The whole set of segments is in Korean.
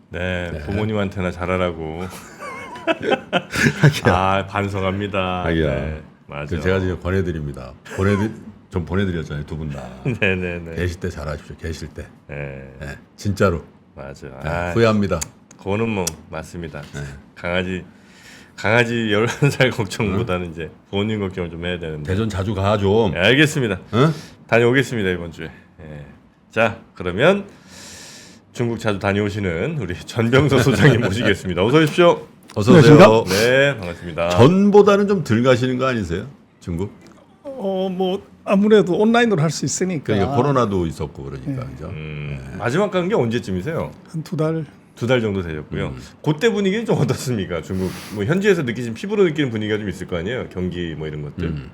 네, 네. 부모님한테나 잘하라고. 하기야. 아, 반성합니다. 하기야. 네, 맞아. 제가 지금 권해드립니다. 좀 보내드렸잖아요, 두 분 다. 네네네. 계실 때 잘하십시오. 계실 때. 네, 네, 진짜로. 맞아. 네, 아, 후회합니다. 그거는 뭐 맞습니다. 네. 강아지 11살 걱정보다는 이제 본인 걱정을 좀 해야 되는데. 대전 자주 가 좀. 네, 알겠습니다. 응? 다녀오겠습니다 이번 주에. 예. 자, 그러면 중국 자주 다녀오시는 우리 전병서 소장님 모시겠습니다. 어서 오십시오. 어서 오세요. 네, 반갑습니다. 전보다는 좀 덜 가시는 거 아니세요? 중국? 뭐 아무래도 온라인으로 할 수 있으니까 그러니까 코로나도 있었고 그러니까 그죠? 마지막 간 게 언제쯤이세요? 한 2달. 2달 정도 되셨고요. 그때 분위기는 좀 어떻습니까? 중국 뭐 현지에서 느끼신 피부로 느끼는 분위기가 좀 있을 거 아니에요? 경기 뭐 이런 것들.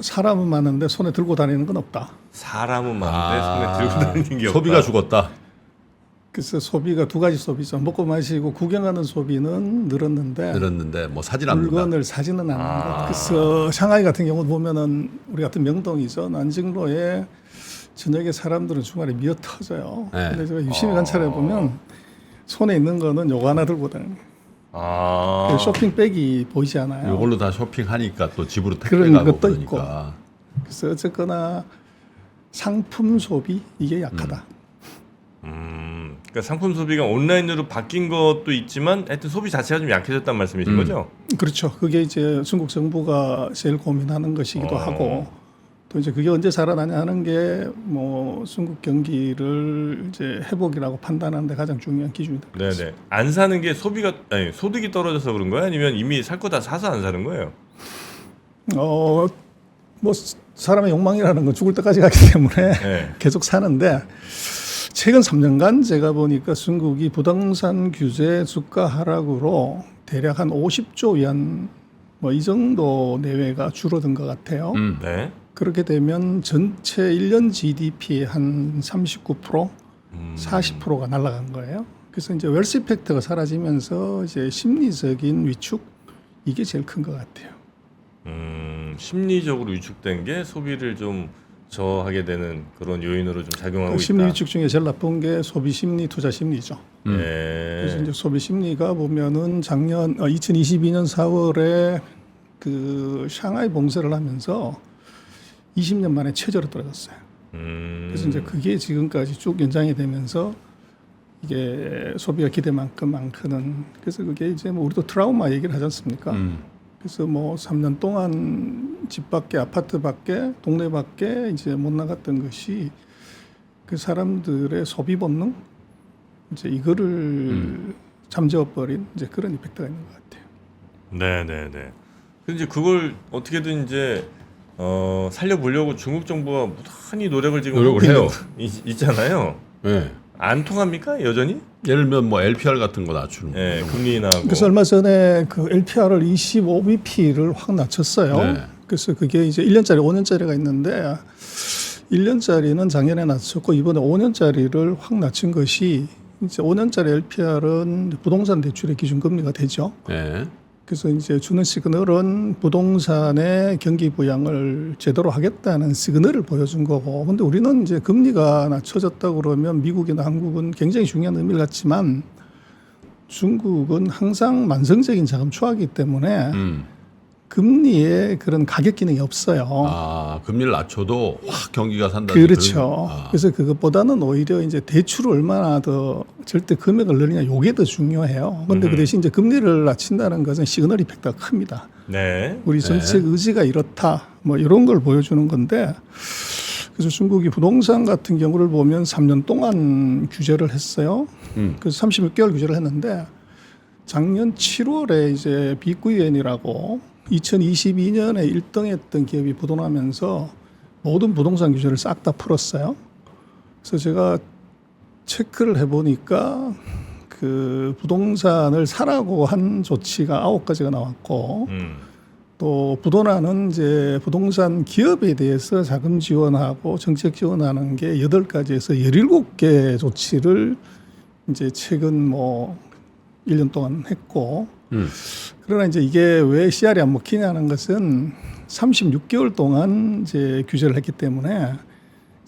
사람은 많은데 손에 들고 다니는 건 없다. 사람은 많은데 손에 들고 다니는 게 없다. 소비가 죽었다. 그래서 소비가 두 가지 소비죠. 먹고 마시고 구경하는 소비는 늘었는데 늘었는데 뭐 사진 안 본다. 물건을 사지는 않는 것. 그래서 샹하이 같은 경우 보면은 우리 같은 명동이죠. 난징로에 저녁에 사람들은 주말에 미어 터져요. 네. 근데 제가 유심히 관찰해 보면 손에 있는 거는 요거 하나 들고 다니는 거예요. 아. 쇼핑백이 보이지 않아요. 이걸로 다 쇼핑하니까 또 집으로 택배 그런 가고 것도 그러니까. 그래서 어쨌거나 상품 소비 이게 약하다. 그러니까 상품 소비가 온라인으로 바뀐 것도 있지만 하여튼 소비 자체가 좀 약해졌단 말씀이신 거죠? 그렇죠. 그게 이제 중국 정부가 제일 고민하는 것이기도 하고 또 이제 그게 언제 살아나냐 하는 게 뭐 중국 경기를 이제 회복이라고 판단하는데 가장 중요한 기준이다. 네네. 안 사는 게 소득이 떨어져서 그런 거예요? 아니면 이미 살 거 다 사서 안 사는 거예요? 뭐 사람의 욕망이라는 건 죽을 때까지 가기 때문에 네. 계속 사는데 최근 3년간 제가 보니까 중국이 부동산 규제 주가 하락으로 대략 한 50조 위안 뭐 이 정도 내외가 줄어든 것 같아요. 네. 그렇게 되면 전체 1년 GDP의 한 39%, 40%가 날아간 거예요. 그래서 이제 웰스 이펙트가 사라지면서 이제 심리적인 위축 이게 제일 큰 것 같아요. 심리적으로 위축된 게 소비를 좀 저하게 되는 그런 요인으로 좀 작용하고 그 심리 있다. 위축 중에 제일 나쁜 게 소비 심리, 투자 심리죠. 네. 그래서 이제 소비 심리가 보면은 작년 2022년 4월에 그 샹하이 봉쇄를 하면서 20년 만에 최저로 떨어졌어요. 그래서 이제 그게 지금까지 쭉 연장이 되면서 이게 소비가 기대만큼 안 크는. 그래서 그게 이제 뭐 우리도 트라우마 얘기를 하지 않습니까? 그래서 뭐 3년 동안 집 밖에, 아파트 밖에, 동네 밖에 이제 못 나갔던 것이 그 사람들의 소비 본능 이제 이거를 잠재워버린 이제 그런 이펙트가 있는 것 같아요. 네네네. 근데 이제 그걸 어떻게든 이제 살려보려고 중국 정부가 무단히 노력을 지금 노력을 하고 해요. 있잖아요. 네. 안 통합니까 여전히? 예를 들면 뭐 LPR 같은 거 낮추는 거. 네, 금리 인하하고. 그래서 얼마 전에 그 LPR을 25bp를 확 낮췄어요. 네. 그래서 그게 이제 1년짜리, 5년짜리가 있는데 1년짜리는 작년에 낮췄고 이번에 5년짜리를 확 낮춘 것이 이제 5년짜리 LPR은 부동산 대출의 기준금리가 되죠. 네. 그래서 이제 주는 시그널은 부동산의 경기 부양을 제대로 하겠다는 시그널을 보여준 거고. 근데 우리는 이제 금리가 낮춰졌다 그러면 미국이나 한국은 굉장히 중요한 의미를 갖지만 중국은 항상 만성적인 자금 추하기 때문에 금리에 그런 가격 기능이 없어요. 아, 금리를 낮춰도 확 경기가 산다. 그렇죠. 그래서 그것보다는 오히려 이제 대출을 얼마나 더 절대 금액을 늘리냐 요게 더 중요해요. 그런데 그 대신 이제 금리를 낮춘다는 것은 시그널 이펙트가 큽니다. 네. 우리 정책 의지가 이렇다. 뭐 이런 걸 보여주는 건데 그래서 중국이 부동산 같은 경우를 보면 3년 동안 규제를 했어요. 그래서 36개월 규제를 했는데 작년 7월에 이제 빅구이엔이라고 2022년에 1등했던 기업이 부도나면서 모든 부동산 규제를 싹 다 풀었어요. 그래서 제가 체크를 해보니까 그 부동산을 사라고 한 조치가 9가지가 나왔고 또 부도나는 이제 부동산 기업에 대해서 자금 지원하고 정책 지원하는 게 8가지에서 17개 조치를 이제 최근 뭐 1년 동안 했고 그러나 이제 이게 왜 CR이 안 먹히냐는 것은 36개월 동안 이제 규제를 했기 때문에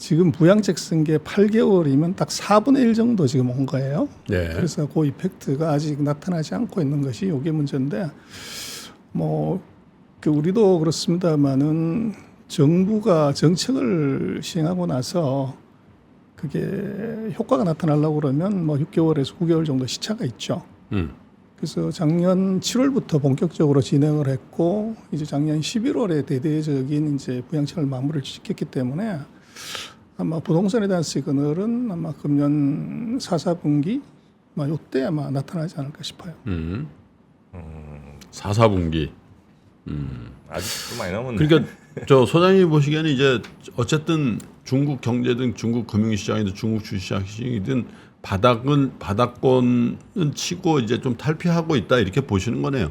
지금 부양책 쓴 게 8개월이면 딱 4분의 1 정도 지금 온 거예요. 네. 그래서 그 이펙트가 아직 나타나지 않고 있는 것이 이게 문제인데 뭐 그 우리도 그렇습니다만은 정부가 정책을 시행하고 나서 그게 효과가 나타나려고 그러면 뭐 6개월에서 9개월 정도 시차가 있죠. 그래서 작년 7월부터 본격적으로 진행을 했고 이제 작년 11월에 대대적인 이제 부양책을 마무리를 짓겠기 때문에 아마 부동산에 대한 시그널은 아마 금년 4, 4분기 요때 아마 나타나지 않을까 싶어요. 4, 4분기. 아직도 많이 남았네. 그러니까 저 소장님 보시기에는 이제 어쨌든 중국 경제든 중국 금융시장이든 중국 주식시장이든 바닥권은 치고 이제 좀 탈피하고 있다 이렇게 보시는 거네요.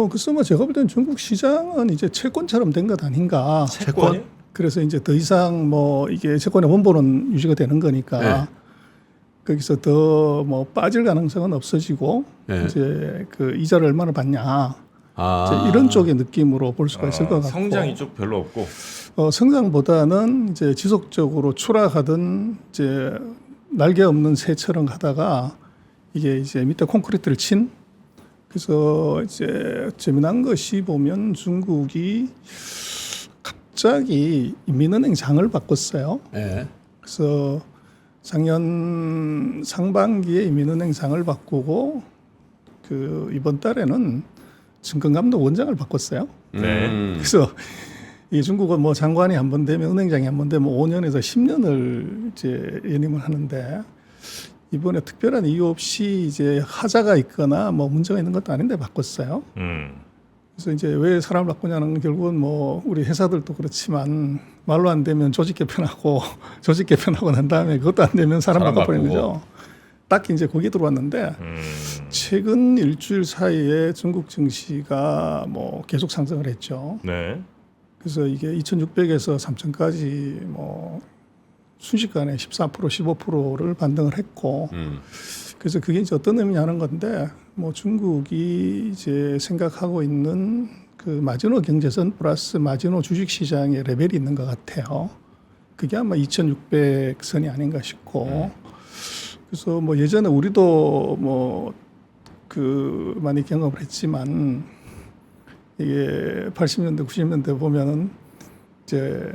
글쎄 뭐 제가 볼 때는 중국 시장은 이제 채권처럼 된 것 아닌가. 채권? 그래서 이제 더 이상 뭐 이게 채권의 원본은 유지가 되는 거니까 네. 거기서 더 뭐 빠질 가능성은 없어지고 네. 이제 그 이자를 얼마나 받냐 이제 이런 쪽의 느낌으로 볼 수가 있을 것 같고 성장이 쪽 별로 없고 성장보다는 이제 지속적으로 추락하던 이제 날개 없는 새처럼 가다가 이게 이제 밑에 콘크리트를 친 그래서 이제 재미난 것이 보면 중국이 갑자기 민은행 장을 바꿨어요. 네. 그래서 작년 상반기에 민은행 장을 바꾸고 그 이번 달에는 증권감독 원장을 바꿨어요. 네. 그래서 이 중국은 뭐 장관이 한 번 되면 은행장이 한 번 되면 5년에서 10년을 이제 연임을 하는데 이번에 특별한 이유 없이 이제 하자가 있거나 뭐 문제가 있는 것도 아닌데 바꿨어요. 그래서 이제 왜 사람을 바꾸냐는 건 결국은 뭐 우리 회사들도 그렇지만 말로 안 되면 조직 개편하고 조직 개편하고 난 다음에 그것도 안 되면 사람 바꿔버리는 거죠. 딱히 이제 거기에 들어왔는데 최근 일주일 사이에 중국 증시가 뭐 계속 상승을 했죠. 네. 그래서 이게 2,600에서 3,000까지 뭐 순식간에 14% 15%를 반등을 했고 그래서 그게 이제 어떤 의미냐는 건데 뭐 중국이 이제 생각하고 있는 그 마지노 경제선 플러스 마지노 주식시장의 레벨이 있는 것 같아요. 그게 아마 2,600선이 아닌가 싶고 그래서 뭐 예전에 우리도 뭐 그 많이 경험을 했지만 이게 80년대 90년대 보면은 이제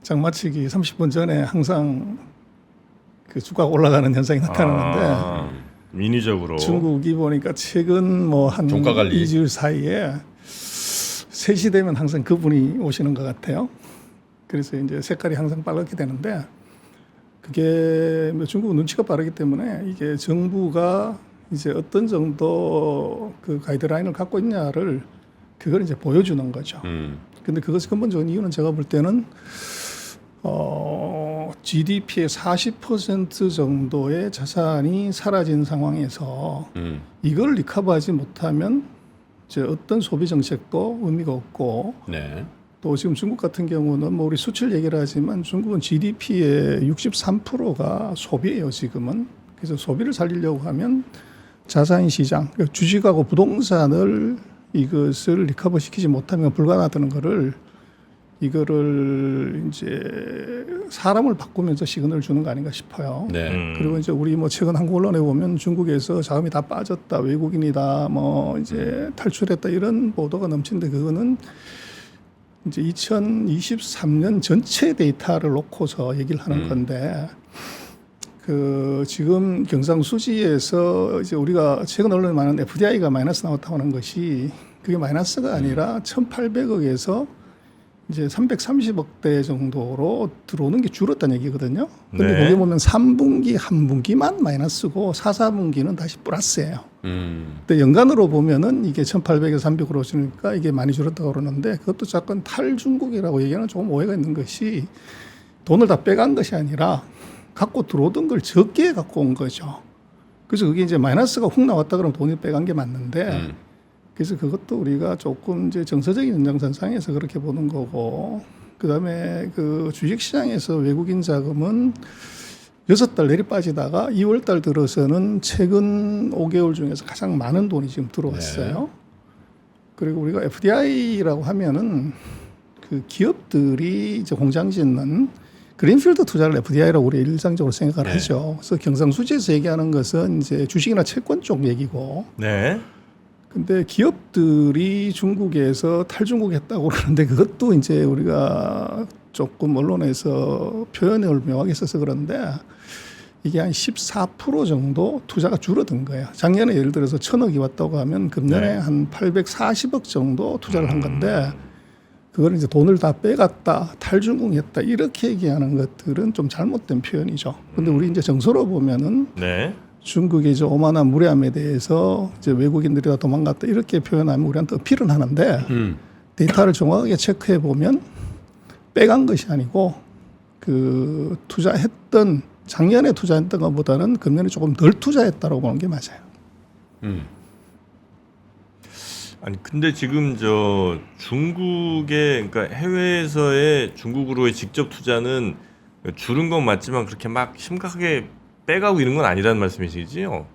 장마치기 30분 전에 항상 그 주가가 올라가는 현상이 나타나는데 인위적으로 중국이 보니까 최근 뭐 한 종가 관리. 2주일 사이에 3시 되면 항상 그분이 오시는 것 같아요. 그래서 이제 색깔이 항상 빨갛게 되는데 그게 뭐 중국은 눈치가 빠르기 때문에 이게 정부가 이제 어떤 정도 그 가이드라인을 갖고 있냐를 그걸 이제 보여주는 거죠. 근데 그것이 근본적인 이유는 제가 볼 때는 GDP의 40% 정도의 자산이 사라진 상황에서 이걸 리커버하지 못하면 이제 어떤 소비 정책도 의미가 없고 네. 또 지금 중국 같은 경우는 뭐 우리 수출 얘기를 하지만 중국은 GDP의 63%가 소비예요 지금은. 그래서 소비를 살리려고 하면 자산 시장, 그러니까 주식하고 부동산을 이것을 리커버 시키지 못하면 불가능하다는 거를 이거를 이제 사람을 바꾸면서 시그널을 주는 거 아닌가 싶어요. 네. 그리고 이제 우리 뭐 최근 한국 언론에 보면 중국에서 자금이 다 빠졌다, 외국인이다, 뭐 이제 탈출했다 이런 보도가 넘치는데 그거는 이제 2023년 전체 데이터를 놓고서 얘기를 하는 건데 그 지금 경상수지에서 이제 우리가 최근 언론에 많은 FDI가 마이너스 나왔다고 하는 것이 그게 마이너스가 아니라 1,800억에서 이제 330억대 정도로 들어오는 게 줄었다는 얘기거든요. 근데 네. 거기 보면 3분기 한 분기만 마이너스고 4, 4분기는 다시 플러스예요. 근데 연간으로 보면은 이게 1,800에서 300으로 오시니까 이게 많이 줄었다고 그러는데 그것도 자꾸 탈중국이라고 얘기하는 조금 오해가 있는 것이 돈을 다 빼간 것이 아니라 갖고 들어오던 걸 적게 갖고 온 거죠. 그래서 그게 이제 마이너스가 훅 나왔다 그러면 돈이 빼간 게 맞는데 그래서 그것도 우리가 조금 이제 정서적인 연장선상에서 그렇게 보는 거고 그다음에 그 주식시장에서 외국인 자금은 6달 내리 빠지다가 2월달 들어서는 최근 5개월 중에서 가장 많은 돈이 지금 들어왔어요. 네. 그리고 우리가 FDI라고 하면은 그 기업들이 이제 공장 짓는 그린필드 투자를 FDI라고 우리 일상적으로 생각을 네. 하죠. 그래서 경상수지에서 얘기하는 것은 이제 주식이나 채권 쪽 얘기고, 네. 근데 기업들이 중국에서 탈중국했다고 그러는데 그것도 이제 우리가 조금 언론에서 표현을 묘하게 써서 그런데 이게 한 14% 정도 투자가 줄어든 거예요. 작년에 예를 들어서 1,000억이 왔다고 하면 금년에 네. 한 840억 정도 투자를 한 건데 그걸 이제 돈을 다 빼갔다, 탈중국했다 이렇게 얘기하는 것들은 좀 잘못된 표현이죠. 근데 우리 이제 정서로 보면은 네. 중국의 이제 오만한 무례함에 대해서 이제 외국인들이 다 도망갔다 이렇게 표현하면 우리한테 어필은 하는데 데이터를 정확하게 체크해 보면 빼간 것이 아니고 그 투자했던 작년에 투자했던 것보다는 금년에 조금 덜 투자했다라고 보는 게 맞아요. 아니 근데 지금 저 중국의 그러니까 해외에서의 중국으로의 직접 투자는 줄은 건 맞지만 그렇게 막 심각하게 빼가고 이런 건 아니라는 말씀이시지요?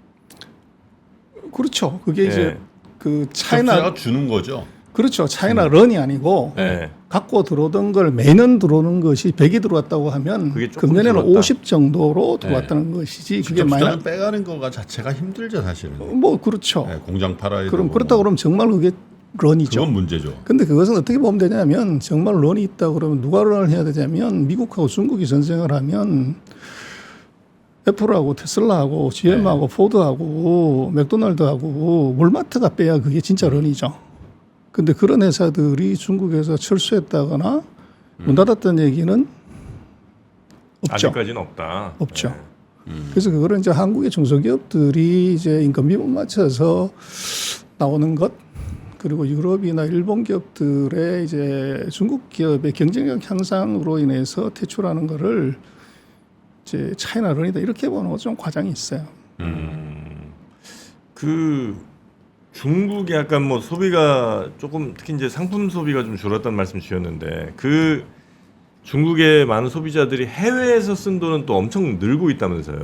그렇죠. 그게 이제 네. 그 차이나 투자가 주는 거죠. 그렇죠. 차이나 런이 아니고 네. 갖고 들어오던 걸 매년 들어오는 것이 100이 들어왔다고 하면 그게 조금 금년에는 줄었다. 50 정도로 들어왔다는 것이지 그게 직접 마이너 투자는 빼가는 거가 자체가 힘들죠 사실은. 뭐 그렇죠. 네, 공장 팔아야 그럼 되고. 그렇다 그러면 정말 그게 런이죠. 그건 문제죠. 근데 그것은 어떻게 보면 되냐면 정말 런이 있다 그러면 누가 런을 해야 되냐면 미국하고 중국이 전쟁을 하면 애플하고 테슬라하고 GM하고 포드하고 맥도날드하고 월마트가 빼야 그게 진짜 런이죠. 근데 그런 회사들이 중국에서 철수했다거나 문 닫았던 얘기는 없죠. 아직까지는 없다. 없죠. 그래서 그거를 이제 한국의 중소기업들이 이제 인건비 못 맞춰서 나오는 것 그리고 유럽이나 일본 기업들의 이제 중국 기업의 경쟁력 향상으로 인해서 퇴출하는 거를 이제 차이나 런이다 이렇게 보는 것 좀 과장이 있어요. 그 중국이 약간 뭐 소비가 조금 특히 이제 상품 소비가 좀 줄었다는 말씀 주셨는데 그 중국의 많은 소비자들이 해외에서 쓴 돈은 또 엄청 늘고 있다면서요.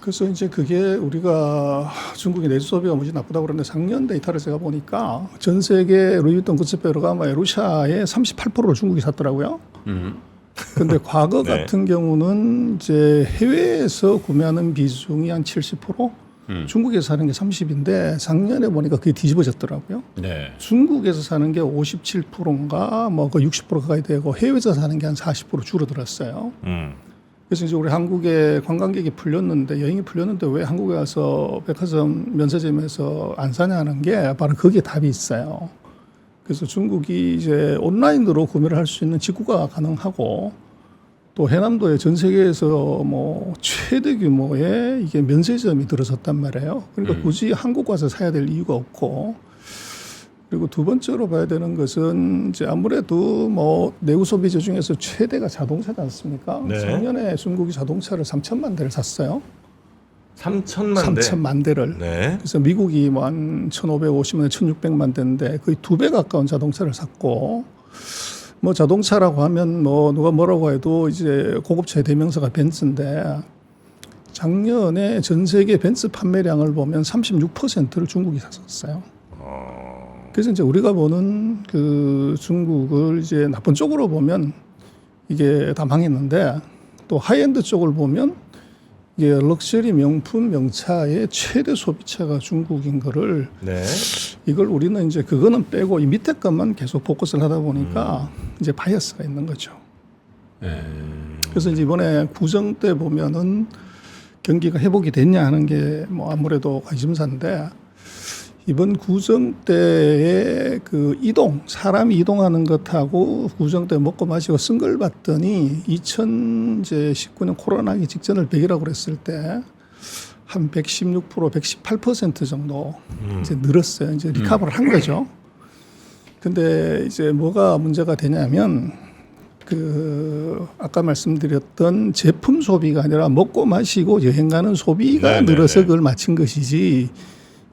그래서 이제 그게 우리가 중국의 내수 소비가 무지 나쁘다고 그러는데 작년 데이터를 제가 보니까 전 세계 루이비통 구찌페르가마의 루샤의 38%를 중국이 샀더라고요. 근데 과거 네. 같은 경우는 이제 해외에서 구매하는 비중이 한 70%, 중국에서 사는 게 30인데 작년에 보니까 그게 뒤집어졌더라고요. 네. 중국에서 사는 게 57%인가 뭐 그 60% 가까이 되고 해외에서 사는 게 한 40% 줄어들었어요. 그래서 이제 우리 한국에 관광객이 풀렸는데 여행이 풀렸는데 왜 한국에 와서 백화점 면세점에서 안 사냐 하는 게 바로 거기에 답이 있어요. 그래서 중국이 이제 온라인으로 구매를 할 수 있는 직구가 가능하고 또 해남도에 전 세계에서 뭐 최대 규모의 이게 면세점이 들어섰단 말이에요. 그러니까 굳이 한국 와서 사야 될 이유가 없고 그리고 두 번째로 봐야 되는 것은 이제 아무래도 뭐 내구 소비재 중에서 최대가 자동차지 않습니까? 네. 작년에 중국이 자동차를 3천만 대를 샀어요. 3천만 대. 3천만 대를. 네. 그래서 미국이 뭐 한 1,550만 대, 1,600만 대인데 거의 2배 가까운 자동차를 샀고 뭐 자동차라고 하면 뭐 누가 뭐라고 해도 이제 고급차의 대명사가 벤츠인데 작년에 전 세계 벤츠 판매량을 보면 36%를 중국이 샀었어요. 그래서 이제 우리가 보는 그 중국을 이제 나쁜 쪽으로 보면 이게 다 망했는데 또 하이엔드 쪽을 보면 이게 럭셔리 명품 명차의 최대 소비차가 중국인 거를 네. 이걸 우리는 이제 그거는 빼고 이 밑에 것만 계속 포커스를 하다 보니까 이제 바이어스가 있는 거죠. 그래서 이제 이번에 구정 때 보면은 경기가 회복이 됐냐 하는 게 뭐 아무래도 관심사인데 이번 구정 때의 그 이동, 사람이 이동하는 것하고 구정 때 먹고 마시고 쓴 걸 봤더니 2019년 코로나기 직전을 100이라고 그랬을 때 한 116%, 118% 정도 이제 늘었어요. 이제 리커버를 한 거죠. 근데 이제 뭐가 문제가 되냐면 그 아까 말씀드렸던 제품 소비가 아니라 먹고 마시고 여행 가는 소비가 늘어서 그걸 맞춘 것이지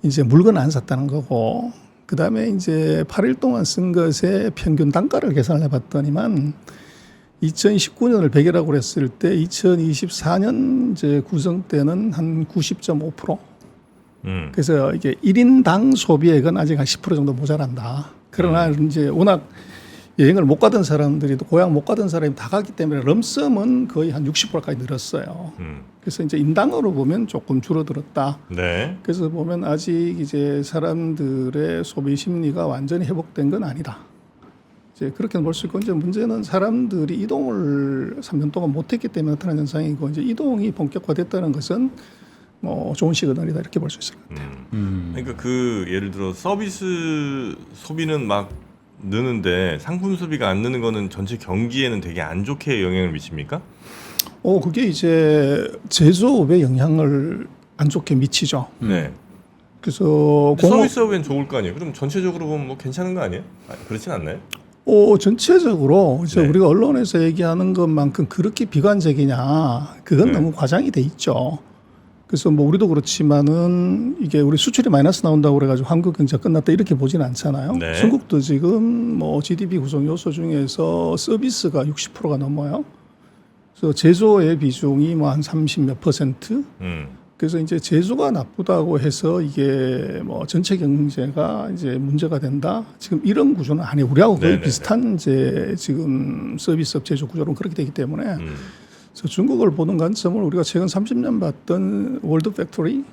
이제 물건 안 샀다는 거고 그다음에 이제 8일 동안 쓴 것의 평균 단가를 계산을 해봤더니만 2019년을 100이라고 그랬을 때 2024년 이제 구성 때는 한 90.5%. 그래서 이게 1인당 소비액은 아직 한 10% 정도 모자란다. 그러나 이제 워낙 여행을 못 가던 사람들이 또 고향 못 가던 사람이 다 갔기 때문에 럼섬은 거의 한 60%까지 늘었어요. 그래서 이제 인당으로 보면 조금 줄어들었다. 네. 그래서 보면 아직 이제 사람들의 소비 심리가 완전히 회복된 건 아니다. 이제 그렇게 볼 수 있고 이제 문제는 사람들이 이동을 3년 동안 못했기 때문에 나타난 현상이고 이제 이동이 본격화됐다는 것은 뭐 좋은 시그널이다 이렇게 볼 수 있을 것 같아요. 그러니까 그 예를 들어 서비스 소비는 막 느는데 상품 소비가 안 느는 거는 전체 경기에는 되게 안 좋게 영향을 미칩니까? 그게 이제 제조업에 영향을 안 좋게 미치죠. 네. 그래서 근데 서비스업엔 좋을 거 아니에요? 그럼 전체적으로 보면 뭐 괜찮은 거 아니에요? 그렇진 않나요? 전체적으로 이제 네. 우리가 언론에서 얘기하는 것만큼 그렇게 비관적이냐 그건 네. 너무 과장이 돼 있죠. 그래서 뭐 우리도 그렇지만은 이게 우리 수출이 마이너스 나온다고 그래가지고 한국 경제가 끝났다 이렇게 보지는 않잖아요. 네. 중국도 지금 뭐 GDP 구성 요소 중에서 서비스가 60%가 넘어요. 그래서 제조의 비중이 뭐 한 30 몇 %. 그래서 이제 제조가 나쁘다고 해서 이게 뭐 전체 경제가 이제 문제가 된다. 지금 이런 구조는 아니에요. 우리하고 거의 네네네. 비슷한 이제 지금 서비스업 제조 구조는 그렇게 되기 때문에 그래서 중국을 보는 관점을 우리가 최근 30년 봤던 월드 팩토리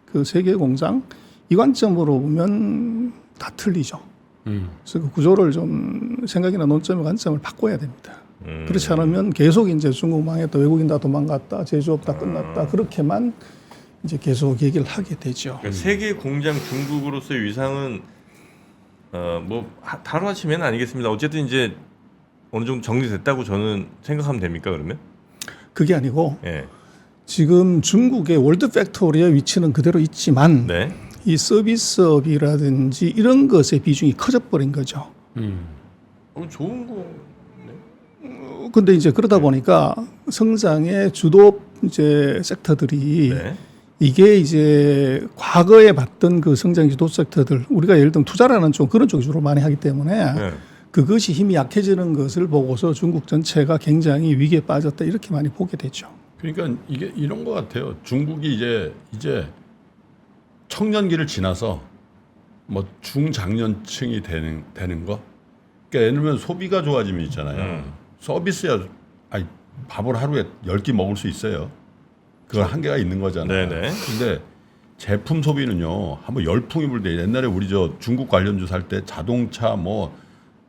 그 세계 공장 이 관점으로 보면 다 틀리죠. 그래서 그 구조를 좀 생각이나 논점의 관점을 바꿔야 됩니다. 그렇지 않으면 계속 이제 중국 망했다, 외국인 다 도망갔다, 제조업 다 끝났다 그렇게만 이제 계속 얘기를 하게 되죠. 그러니까 세계 공장 중국으로서의 위상은 뭐 하루아침에는 아니겠습니다. 어쨌든 이제 어느 정도 정리됐다고 저는 생각하면 됩니까 그러면? 그게 아니고 예. 지금 중국의 월드 팩토리의 위치는 그대로 있지만 네. 이 서비스업이라든지 이런 것의 비중이 커져버린 거죠. 좋은 거. 근데 이제 그러다 보니까 성장의 주도 이제 섹터들이 네. 이게 이제 과거에 봤던 그 성장 주도 섹터들 우리가 예를 들면 투자라는 쪽 그런 쪽이 주로 많이 하기 때문에 네. 그것이 힘이 약해지는 것을 보고서 중국 전체가 굉장히 위기에 빠졌다 이렇게 많이 보게 되죠. 그러니까 이게 이런 것 같아요. 중국이 이제 청년기를 지나서 뭐 중장년층이 되는 거. 그러니까 예를 들면 소비가 좋아지면 있잖아요. 서비스야 아니 밥을 하루에 10끼 먹을 수 있어요. 그건 한계가 있는 거잖아요. 네네. 근데 제품 소비는요. 한번 열풍이 불때 옛날에 우리 저 중국 관련주 살 때 자동차 뭐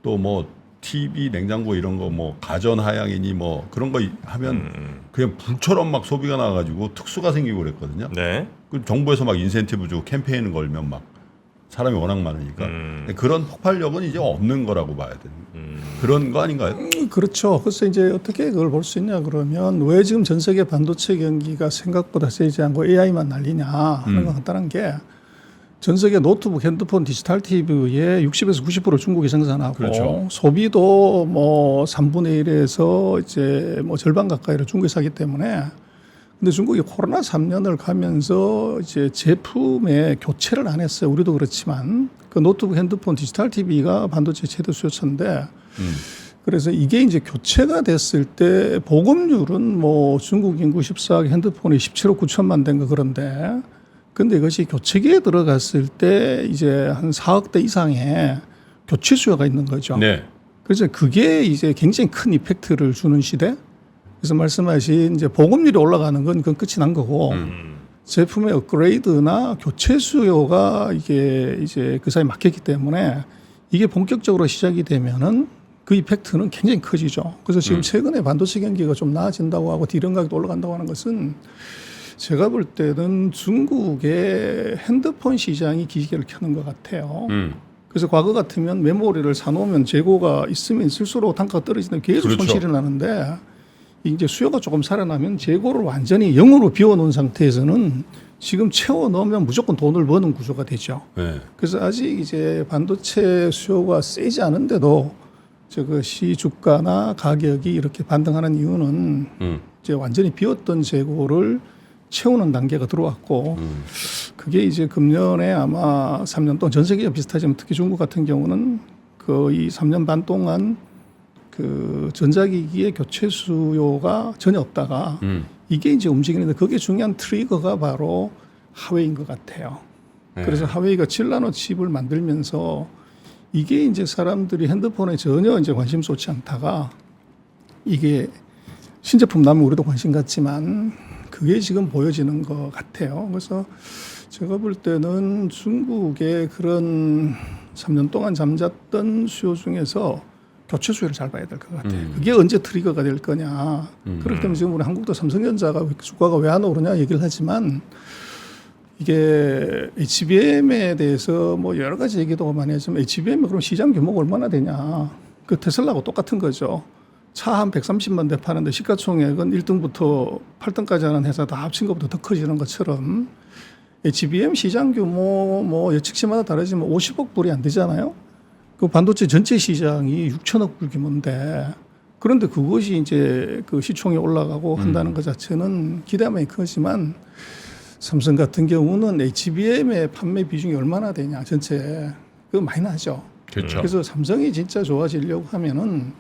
또 뭐 TV, 냉장고 이런 거 뭐 가전 하양이니 뭐 그런 거 하면 그냥 불처럼 막 소비가 나와가지고 특수가 생기고 그랬거든요. 네. 그 정부에서 막 인센티브 주고 캠페인 걸면 막 사람이 워낙 많으니까 그런 폭발력은 이제 없는 거라고 봐야 되는 그런 거 아닌가요? 그렇죠. 그래서 이제 어떻게 그걸 볼 수 있냐 그러면 왜 지금 전 세계 반도체 경기가 생각보다 세지 않고 AI만 난리냐 하는 건 간단한 게 전 세계 노트북, 핸드폰, 디지털 TV의 60에서 90% 중국이 생산하고 그렇죠. 소비도 뭐 3분의 1에서 이제 뭐 절반 가까이를 중국에서 하기 때문에 근데 중국이 코로나 3년을 가면서 이제 제품의 교체를 안 했어요. 우리도 그렇지만 그 노트북, 핸드폰, 디지털 TV가 반도체 최대 수요처인데 그래서 이게 이제 교체가 됐을 때 보급률은 뭐 중국 인구 14억 핸드폰이 17억 9천만 된 거 그런데 근데 이것이 교체기에 들어갔을 때 이제 한 4억대 이상의 교체 수요가 있는 거죠. 네. 그래서 그게 이제 굉장히 큰 이펙트를 주는 시대. 그래서 말씀하신 이제 보급률이 올라가는 건 그건 끝이 난 거고 제품의 업그레이드나 교체 수요가 이게 이제 그 사이 막혔기 때문에 이게 본격적으로 시작이 되면은 그 이펙트는 굉장히 커지죠. 그래서 지금 최근에 반도체 경기가 좀 나아진다고 하고 디램 가격도 올라간다고 하는 것은 제가 볼 때는 중국의 핸드폰 시장이 기지개를 켜는 것 같아요. 그래서 과거 같으면 메모리를 사놓으면 재고가 있으면 있을수록 단가가 떨어지는 계속 그렇죠. 손실이 나는데 이제 수요가 조금 살아나면 재고를 완전히 0으로 비워놓은 상태에서는 지금 채워 넣으면 무조건 돈을 버는 구조가 되죠. 네. 그래서 아직 이제 반도체 수요가 세지 않은데도 저것이 주가나 가격이 이렇게 반등하는 이유는 이제 완전히 비웠던 재고를 채우는 단계가 들어왔고 그게 이제 금년에 아마 3년 동안 전 세계가 비슷하지만 특히 중국 같은 경우는 거의 3년 반 동안 그 전자기기의 교체 수요가 전혀 없다가 이게 이제 움직이는데 그게 중요한 트리거가 바로 하웨이인 것 같아요. 네. 그래서 하웨이가 7나노 칩을 만들면서 이게 이제 사람들이 핸드폰에 전혀 이제 관심 쏟지 않다가 이게 신제품 나면 우리도 관심 갖지만 그게 지금 보여지는 것 같아요. 그래서 제가 볼 때는 중국의 그런 3년 동안 잠잤던 수요 중에서 교체 수요를 잘 봐야 될 것 같아요. 그게 언제 트리거가 될 거냐. 그렇기 때문에 지금 우리 한국도 삼성전자가 주가가 왜 안 오르냐 얘기를 하지만 이게 HBM에 대해서 뭐 여러 가지 얘기도 많이 하지만 HBM이 그럼 시장 규모가 얼마나 되냐. 그 테슬라하고 똑같은 거죠. 차 한 130만 대 파는데 시가총액은 1등부터 8등까지 하는 회사 다 합친 것보다 더 커지는 것처럼 HBM 시장 규모 뭐 예측치마다 다르지만 50억 불이 안 되잖아요. 그 반도체 전체 시장이 6천억 불 규모인데 그런데 그것이 이제 그 시총이 올라가고 한다는 것 자체는 기대감이 크지만 삼성 같은 경우는 HBM의 판매 비중이 얼마나 되냐 전체 그거 많이 나죠. 그렇죠. 그래서 삼성이 진짜 좋아지려고 하면은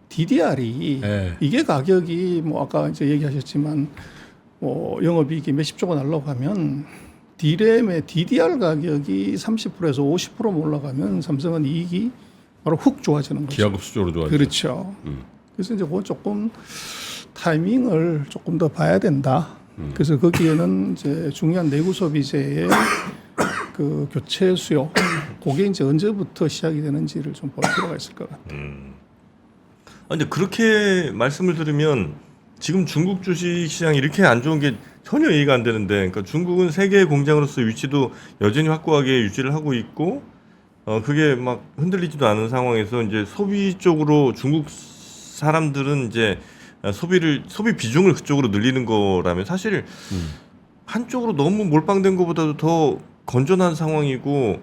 DDR이 네. 이게 가격이 뭐 아까 이제 얘기하셨지만 뭐 영업이익이 몇십조가 날라고 하면 D램의 DDR 가격이 30%에서 50% 올라가면 삼성은 이익이 바로 훅 좋아지는 거죠. 기하급수적으로 좋아지죠. 그렇죠. 그래서 이제 그건 조금 타이밍을 조금 더 봐야 된다. 그래서 거기에는 이제 중요한 내구 소비재의 그 교체 수요, 그게 이제 언제부터 시작이 되는지를 좀 볼 필요가 있을 것 같아요. 근데 그렇게 말씀을 들으면 지금 중국 주식 시장이 이렇게 안 좋은 게 전혀 이해가 안 되는데, 그러니까 중국은 세계 공장으로서 위치도 여전히 확고하게 유지를 하고 있고, 그게 막 흔들리지도 않은 상황에서 이제 소비 쪽으로 중국 사람들은 이제 소비 비중을 그쪽으로 늘리는 거라면 사실 한쪽으로 너무 몰빵된 것보다도 더 건전한 상황이고,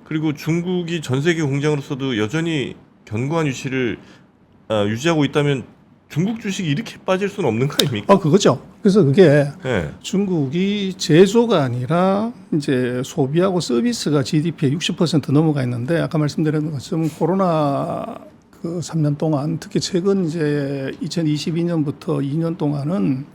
그리고 중국이 전 세계 공장으로서도 여전히 견고한 위치를 유지하고 있다면 중국 주식이 이렇게 빠질 수는 없는 거 아닙니까? 그거죠. 그래서 그게 네. 중국이 제조가 아니라 이제 소비하고 서비스가 GDP의 60% 넘어가 있는데 아까 말씀드린 것처럼 코로나 그 3년 동안 특히 최근 이제 2022년부터 2년 동안은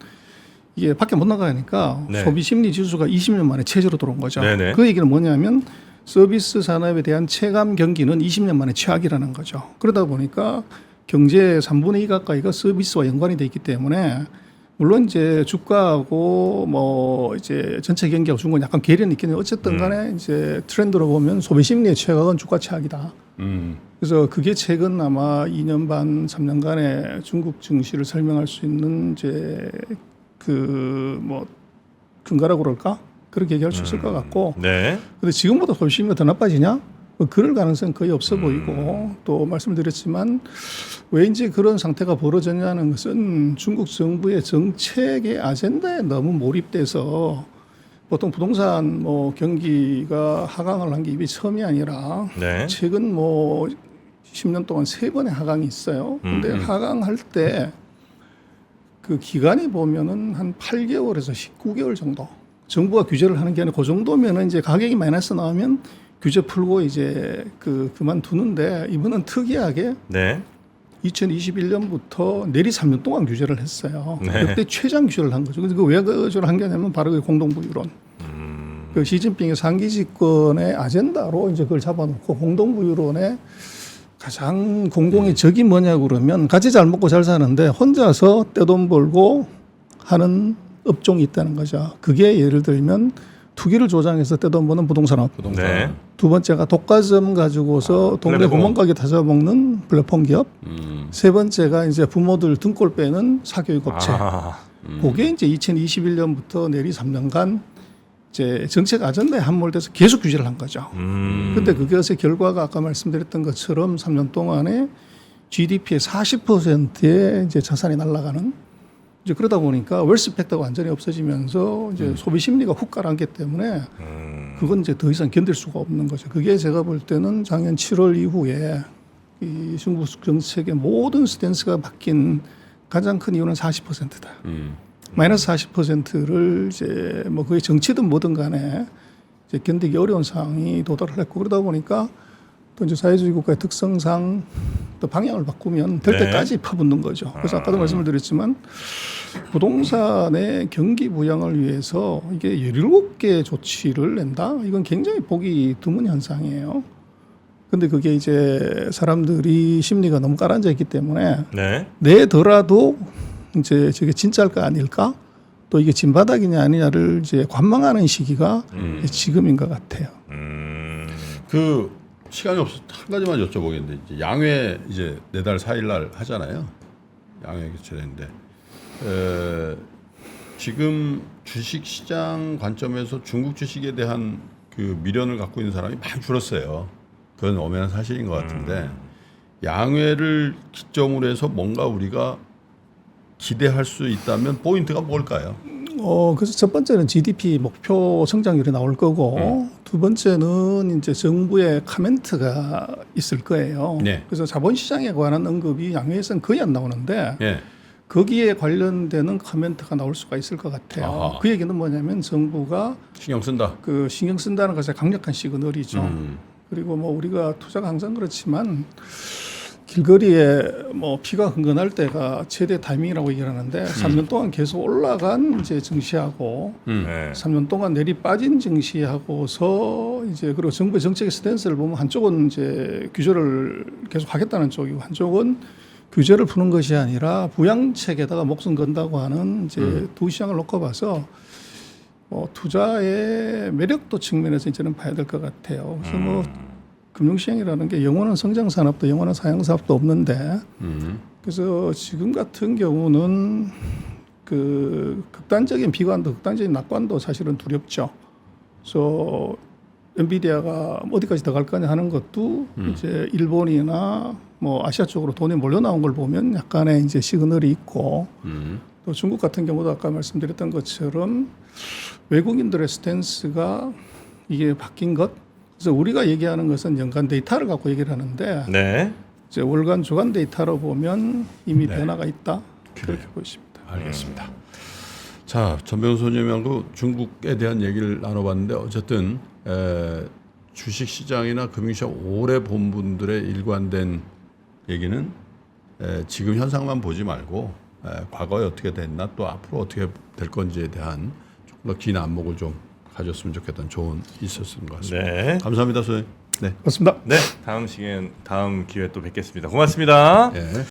이게 밖에 못 나가니까 네. 소비 심리 지수가 20년 만에 최저로 들어온 거죠. 네네. 그 얘기는 뭐냐면 서비스 산업에 대한 체감 경기는 20년 만에 최악이라는 거죠. 그러다 보니까 경제의 3분의 2 가까이가 서비스와 연관이 돼 있기 때문에 물론 이제 주가하고 뭐 이제 전체 경기하고 중국은 약간 괴리는 있겠는데 어쨌든 간에 이제 트렌드로 보면 소비 심리의 최악은 주가 최악이다. 그래서 그게 최근 아마 2년 반, 3년간의 중국 증시를 설명할 수 있는 이제 그 뭐 근거라고 그럴까? 그렇게 얘기할 수 있을 것 같고. 네. 근데 지금보다 소비 심리가 더 나빠지냐? 뭐 그럴 가능성은 거의 없어 보이고 또 말씀드렸지만 왜 이제 그런 상태가 벌어졌냐는 것은 중국 정부의 정책의 아젠다에 너무 몰입돼서 보통 부동산 뭐 경기가 하강을 한 게 이게 처음이 아니라 네. 최근 뭐 10년 동안 3번의 하강이 있어요. 근데 하강할 때 그 기간이 보면은 한 8개월에서 19개월 정도. 정부가 규제를 하는 게 아니라 그 정도면은 이제 가격이 마이너스 나오면 규제 풀고 이제 그만두는데 이번은 특이하게 네. 2021년부터 내리 3년 동안 규제를 했어요. 네. 역대 최장 규제를 한 거죠. 그래서 왜 규제를 한 게 아니면 바로 그 공동부유론. 그 시진핑의 상기 집권의 아젠다로 이제 그걸 잡아놓고 공동부유론의 가장 공공의 적이 뭐냐고 그러면 같이 잘 먹고 잘 사는데 혼자서 떼돈 벌고 하는 업종이 있다는 거죠. 그게 예를 들면 투기를 조장해서 떼돈 버는 부동산업. 네. 두 번째가 독과점 가지고서 동네 플랫폼. 구멍가게 찾아먹는 플랫폼 기업. 세 번째가 이제 부모들 등골 빼는 사교육 업체. 그게 이제 2021년부터 내리 3년간 이제 정책 아젠다에 함몰돼서 계속 규제를 한 거죠. 근데 그것의 결과가 아까 말씀드렸던 것처럼 3년 동안에 GDP의 40%의 이제 자산이 날아가는 이제 그러다 보니까 웰스 팩터가 완전히 없어지면서 이제 소비 심리가 훅 가라앉기 때문에 그건 이제 더 이상 견딜 수가 없는 거죠. 그게 제가 볼 때는 작년 7월 이후에 이 중국 정책의 모든 스탠스가 바뀐 가장 큰 이유는 40%다. 마이너스 40%를 이제 뭐 그게 정치든 뭐든 간에 이제 견디기 어려운 상황이 도달을 했고 그러다 보니까 또 이제 사회주의 국가의 특성상 또 방향을 바꾸면 될 네. 때까지 퍼붓는 거죠. 그래서 아까도 말씀을 드렸지만 부동산의 경기 부양을 위해서 이게 17개 조치를 낸다? 이건 굉장히 보기 드문 현상이에요. 근데 그게 이제 사람들이 심리가 너무 깔아앉아 있기 때문에 네. 내더라도 이제 저게 진짜일까 아닐까 또 이게 진바닥이냐 아니냐를 이제 관망하는 시기가 지금인 것 같아요. 그 시간이 없어 한 가지만 여쭤보겠는데 이제 양회 이제 내달 4일날 하잖아요. 양회 개최되는데 지금 주식 시장 관점에서 중국 주식에 대한 그 미련을 갖고 있는 사람이 많이 줄었어요. 그건 엄연한 사실인 것 같은데 양회를 기점으로 해서 뭔가 우리가 기대할 수 있다면 포인트가 뭘까요? 그래서 첫 번째는 GDP 목표 성장률이 나올 거고 두 번째는 이제 정부의 카멘트가 있을 거예요. 네. 그래서 자본시장에 관한 언급이 양회에서는 거의 안 나오는데 예. 거기에 관련되는 카멘트가 나올 수가 있을 것 같아요. 아하. 그 얘기는 뭐냐면 정부가 신경 쓴다. 그 신경 쓴다는 것에 강력한 시그널이죠. 그리고 뭐 우리가 투자가 항상 그렇지만 길거리에 뭐 피가 흥건할 때가 최대 타이밍이라고 얘기를 하는데 3년 동안 계속 올라간 이제 증시하고 네. 3년 동안 내리 빠진 증시하고서 이제 그리고 정부의 정책의 스탠스를 보면 한쪽은 이제 규제를 계속 하겠다는 쪽이고 한쪽은 규제를 푸는 것이 아니라 부양책에다가 목숨 건다고 하는 이제 두 시장을 놓고 봐서 투자의 매력도 측면에서 이제는 봐야 될 것 같아요. 그래서 뭐 금융시장이라는 게 영원한 성장 산업도 영원한 사양 사업도 없는데 그래서 지금 같은 경우는 그 극단적인 비관도 극단적인 낙관도 사실은 두렵죠. 그래서 엔비디아가 어디까지 더 갈 거냐 하는 것도 이제 일본이나 뭐 아시아 쪽으로 돈이 몰려 나온 걸 보면 약간의 이제 시그널이 있고 또 중국 같은 경우도 아까 말씀드렸던 것처럼 외국인들의 스탠스가 이게 바뀐 것. 그래서 우리가 얘기하는 것은 연간 데이터를 갖고 얘기를 하는데 네. 이제 월간 주간 데이터로 보면 이미 변화가 있다. 그렇게 보십니다. 알겠습니다. 자, 전병훈 소장님하고 중국에 대한 얘기를 나눠봤는데 어쨌든 주식 시장이나 금융시장 오래 본 분들의 일관된 얘기는 지금 현상만 보지 말고 과거에 어떻게 됐나 또 앞으로 어떻게 될 건지에 대한 조금 더 긴 안목을 좀 가졌으면 좋겠다는 조언이 있었던 것 같습니다. 네. 감사합니다, 소장님. 네. 맞습니다. 네. 다음 기회에 또 뵙겠습니다. 고맙습니다. 예.